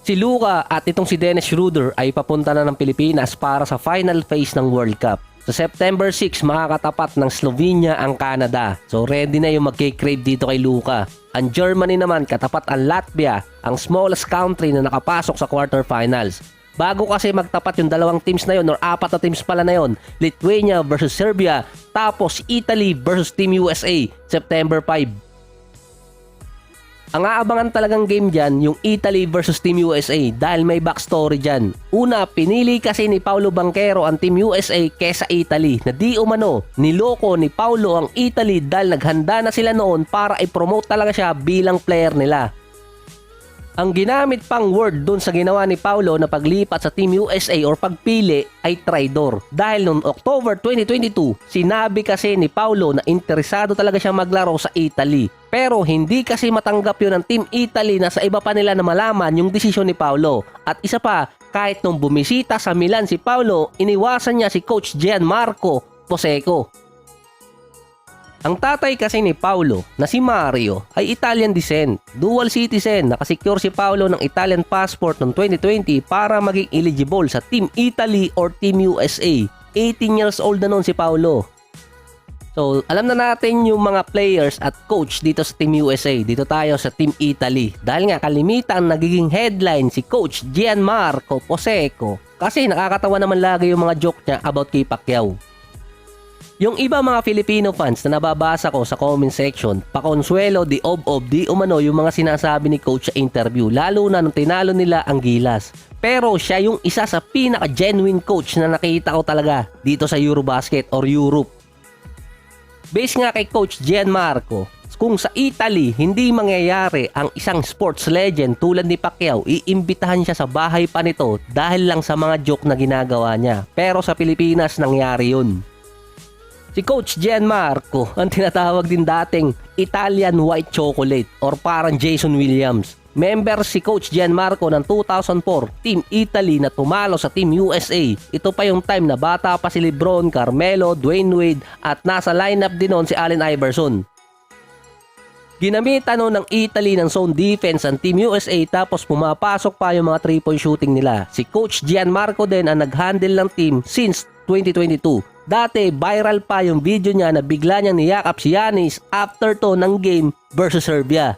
Si Luka at itong si Dennis Schroeder ay papunta na ng Pilipinas para sa final phase ng World Cup. Sa September 6, makakatapat ng Slovenia ang Canada. So ready na yung magki-crave dito kay Luka. Ang Germany naman katapat ang Latvia, ang smallest country na nakapasok sa quarterfinals. Bago kasi magtapat yung dalawang teams na yun or apat na teams pala na yun, Lithuania versus Serbia, tapos Italy versus Team USA, September 5. Ang aabangan talagang game dyan, yung Italy versus Team USA dahil may backstory dyan. Una, pinili kasi ni Paolo Banchero ang Team USA kesa Italy na di umano, niloko ni Paolo ang Italy dahil naghanda na sila noon para i-promote talaga siya bilang player nila. Ang ginamit pang word dun sa ginawa ni Paolo na paglipat sa Team USA or pagpili ay traidor. Dahil noong October 2022, sinabi kasi ni Paolo na interesado talaga siya maglaro sa Italy. Pero hindi kasi matanggap yun ng Team Italy na sa iba pa nila na malaman yung desisyon ni Paolo. At isa pa, kahit nung bumisita sa Milan si Paolo, iniwasan niya si Coach Gianmarco Poseco. Ang tatay kasi ni Paolo na si Mario ay Italian descent, dual citizen, nakasecure si Paolo ng Italian passport noong 2020 para maging eligible sa Team Italy or Team USA. 18 years old na noon si Paolo. So alam na natin yung mga players at coach dito sa Team USA, dito tayo sa Team Italy. Dahil nga kalimitan nagiging headline si Coach Gianmarco Poseco kasi nakakatawa naman lagi yung mga joke niya about kay Pacquiao. Yung iba mga Filipino fans na nababasa ko sa comment section, pakonsuelo di ob-ob di umano yung mga sinasabi ni coach sa interview, lalo na nung tinalo nila ang Gilas. Pero siya yung isa sa pinaka-genuine coach na nakita ko talaga dito sa Eurobasket or Europe. Based nga kay Coach Gianmarco, kung sa Italy hindi mangyayari ang isang sports legend tulad ni Pacquiao, iimbitahan siya sa bahay pa nito dahil lang sa mga joke na ginagawa niya. Pero sa Pilipinas nangyari yun. Si Coach Gianmarco ang tinatawag din dating Italian White Chocolate or parang Jason Williams. Member si Coach Gianmarco ng 2004 Team Italy na tumalo sa Team USA. Ito pa yung time na bata pa si Lebron, Carmelo, Dwayne Wade at nasa lineup din noon si Allen Iverson. Ginamitan noon ng Italy ng zone defense ang Team USA tapos pumapasok pa yung mga 3-point shooting nila. Si Coach Gianmarco din ang nag-handle ng team since 2022. Dati viral pa yung video niya na bigla niyang niyakap si Giannis after to ng game versus Serbia.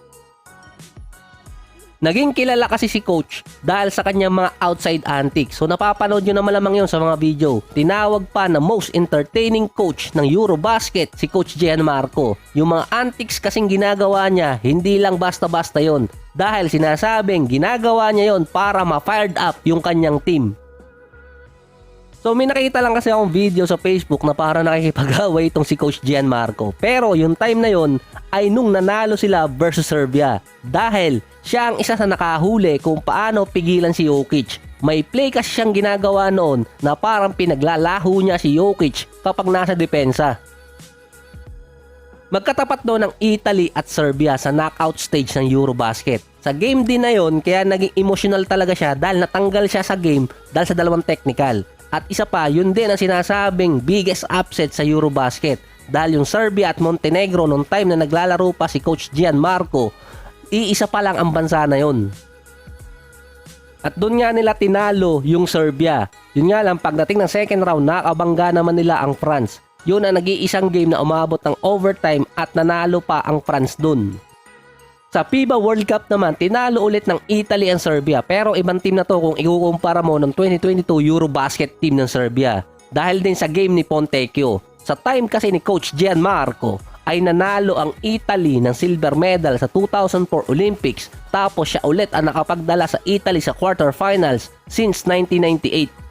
Naging kilala kasi si coach dahil sa kanyang mga outside antics. So napapanood nyo na malamang yun sa mga video. Tinawag pa na most entertaining coach ng Eurobasket si Coach Gianmarco. Yung mga antics kasing ginagawa niya, hindi lang basta-basta yon. Dahil sinasabing ginagawa niya yon para ma-fired up yung kanyang team. So may nakita lang kasi akong video sa Facebook na para nakikipag-away itong si Coach Gianmarco. Pero yung time na yon ay nung nanalo sila versus Serbia. Dahil siya ang isa sa nakahuli kung paano pigilan si Jokic. May play kasi siyang ginagawa noon na parang pinaglalaho niya si Jokic kapag nasa depensa. Magkatapat doon ng Italy at Serbia sa knockout stage ng Eurobasket. Sa game din na yon kaya naging emotional talaga siya dahil natanggal siya sa game dahil sa dalawang technical. At isa pa, yun din ang sinasabing biggest upset sa Eurobasket. Dahil yung Serbia at Montenegro nung time na naglalaro pa si Coach Gianmarco, iisa pa lang ang bansa na yun. At doon nga nila tinalo yung Serbia. Yun nga lang, pagdating ng second round, nakabangga naman nila ang France. Yun ang nag-iisang game na umabot ng overtime at nanalo pa ang France dun. Sa FIBA World Cup naman, tinalo ulit ng Italy ang Serbia. Pero ibang team na to kung ikukumpara mo ng 2022 Eurobasket team ng Serbia. Dahil din sa game ni Fontecchio. Sa time kasi ni Coach Gianmarco, ay nanalo ang Italy ng silver medal sa 2004 Olympics. Tapos siya ulit ang nakapagdala sa Italy sa quarterfinals since 1998.